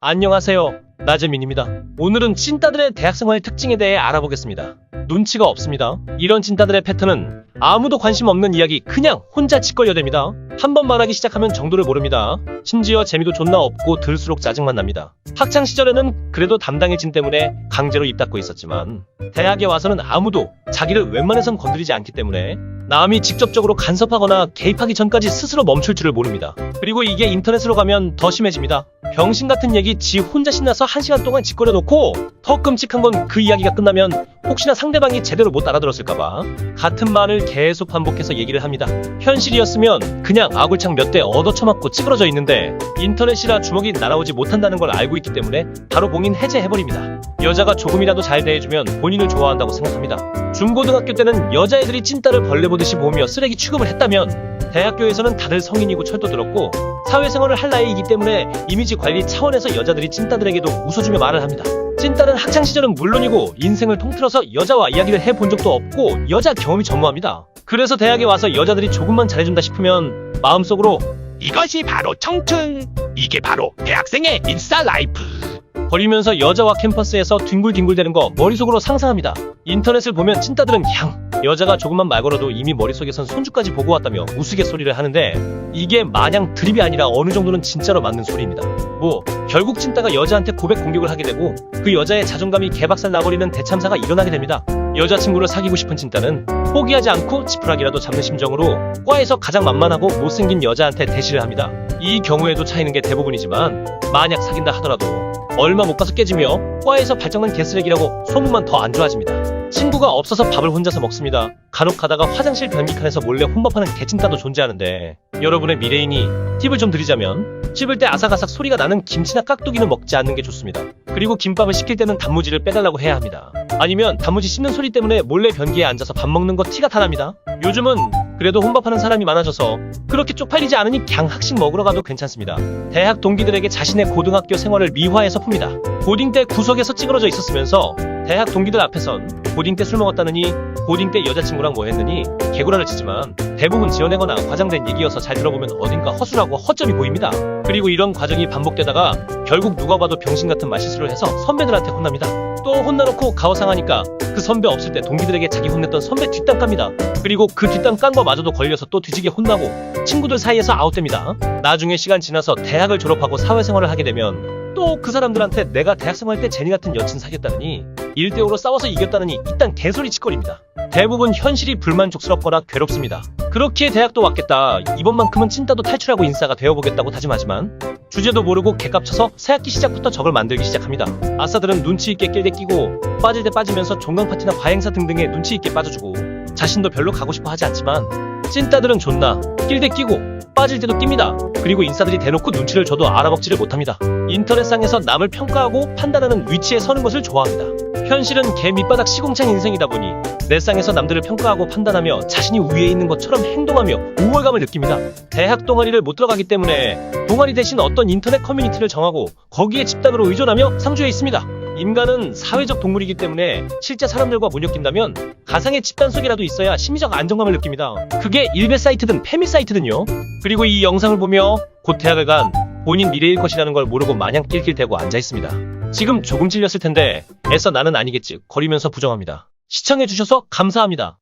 안녕하세요. 나재민입니다. 오늘은 찐따들의 대학생활 특징에 대해 알아보겠습니다. 눈치가 없습니다. 이런 찐따들의 패턴은 아무도 관심 없는 이야기 그냥 혼자 짓걸려댑니다. 한번 말하기 시작하면 정도를 모릅니다. 심지어 재미도 존나 없고 들을수록 짜증만 납니다. 학창시절에는 그래도 담당의 진 때문에 강제로 입 닫고 있었지만 대학에 와서는 아무도 자기를 웬만해선 건드리지 않기 때문에 남이 직접적으로 간섭하거나 개입하기 전까지 스스로 멈출 줄을 모릅니다. 그리고 이게 인터넷으로 가면 더 심해집니다. 병신 같은 얘기 지 혼자 신나서 1시간 동안 짓거려 놓고 더 끔찍한 건 그 이야기가 끝나면 혹시나 상대방이 제대로 못 알아들었을까봐 같은 말을 계속 반복해서 얘기를 합니다. 현실이었으면 그냥 아굴창 몇 대 얻어쳐맞고 찌그러져 있는데 인터넷이라 주먹이 날아오지 못한다는 걸 알고 있기 때문에 바로 봉인 해제해버립니다. 여자가 조금이라도 잘 대해주면 본인을 좋아한다고 생각합니다. 중고등학교 때는 여자애들이 찐따를 벌레 보듯이 보며 쓰레기 취급을 했다면 대학교에서는 다들 성인이고 철도 들었고 사회생활을 할 나이이기 때문에 이미지 관리 차원에서 여자들이 찐따들에게도 웃어주며 말을 합니다. 찐따는 학창시절은 물론이고 인생을 통틀어서 여자와 이야기를 해본 적도 없고 여자 경험이 전무합니다. 그래서 대학에 와서 여자들이 조금만 잘해준다 싶으면 마음속으로 이것이 바로 청춘, 이게 바로 대학생의 인싸 라이프. 버리면서 여자와 캠퍼스에서 뒹굴뒹굴대는 거 머릿속으로 상상합니다. 인터넷을 보면 찐따들은 그냥 여자가 조금만 말 걸어도 이미 머릿속에선 손주까지 보고 왔다며 우스갯소리를 하는데 이게 마냥 드립이 아니라 어느 정도는 진짜로 맞는 소리입니다. 결국 찐따가 여자한테 고백 공격을 하게 되고 그 여자의 자존감이 개박살 나버리는 대참사가 일어나게 됩니다. 여자친구를 사귀고 싶은 찐따는 포기하지 않고 지푸라기라도 잡는 심정으로 과에서 가장 만만하고 못생긴 여자한테 대시를 합니다. 이 경우에도 차이는 게 대부분이지만 만약 사귄다 하더라도 얼마 못 가서 깨지며 과에서 발정난 개쓰레기라고 소문만 더 안 좋아집니다. 친구가 없어서 밥을 혼자서 먹습니다. 간혹 가다가 화장실 변기칸에서 몰래 혼밥하는 개찐따도 존재하는데 여러분의 미래인이 팁을 좀 드리자면 씹을 때 아삭아삭 소리가 나는 김치나 깍두기는 먹지 않는 게 좋습니다. 그리고 김밥을 시킬 때는 단무지를 빼달라고 해야 합니다. 아니면 단무지 씹는 소리 때문에 몰래 변기에 앉아서 밥 먹는 거 티가 다 납니다. 요즘은 그래도 혼밥하는 사람이 많아져서 그렇게 쪽팔리지 않으니 그냥 학식 먹으러 가도 괜찮습니다. 대학 동기들에게 자신의 고등학교 생활을 미화해서 풉니다. 보딩 때 구석에서 찌그러져 있었으면서 대학 동기들 앞에선 보딩 때 술 먹었다느니 보딩 때 여자친구랑 뭐 했느니 개구라를 치지만 대부분 지어내거나 과장된 얘기여서 잘 들어보면 어딘가 허술하고 허점이 보입니다. 그리고 이런 과정이 반복되다가 결국 누가 봐도 병신 같은 말실수를 해서 선배들한테 혼납니다. 또 혼나놓고 가오상하니까 그 선배 없을 때 동기들에게 자기 혼냈던 선배 뒷담 깝니다. 그리고 그 뒷담 깐 거마저도 걸려서 또 뒤지게 혼나고 친구들 사이에서 아웃됩니다. 나중에 시간 지나서 대학을 졸업하고 사회생활을 하게 되면 또 그 사람들한테 내가 대학생활 때 제니 같은 여친 사귀었다느니 1대5로 싸워서 이겼다느니 이딴 개소리 짓거립니다. 대부분 현실이 불만족스럽거나 괴롭습니다. 그렇기에 대학도 왔겠다. 이번만큼은 찐따도 탈출하고 인싸가 되어보겠다고 다짐하지만 주제도 모르고 개깝쳐서 새학기 시작부터 적을 만들기 시작합니다. 아싸들은 눈치 있게 낄대 끼고 빠질 때 빠지면서 종강 파티나 과행사 등등에 눈치 있게 빠져주고 자신도 별로 가고 싶어 하지 않지만 찐따들은 존나 낄대 끼고 빠질 때도 낍니다. 그리고 인싸들이 대놓고 눈치를 줘도 알아먹지를 못합니다. 인터넷상에서 남을 평가하고 판단하는 위치에 서는 것을 좋아합니다. 현실은 개 밑바닥 시궁창 인생이다 보니 넷상에서 남들을 평가하고 판단하며 자신이 위에 있는 것처럼 행동하며 우월감을 느낍니다. 대학 동아리를 못 들어가기 때문에 동아리 대신 어떤 인터넷 커뮤니티를 정하고 거기에 집단으로 의존하며 상주해 있습니다. 인간은 사회적 동물이기 때문에 실제 사람들과 못 엮인다면 가상의 집단 속이라도 있어야 심리적 안정감을 느낍니다. 그게 일베 사이트든 페미 사이트든요. 그리고 이 영상을 보며 곧 대학을 간 본인 미래일 것이라는 걸 모르고 마냥 낄낄대고 앉아있습니다. 지금 조금 찔렸을 텐데 애써 나는 아니겠지 거리면서 부정합니다. 시청해주셔서 감사합니다.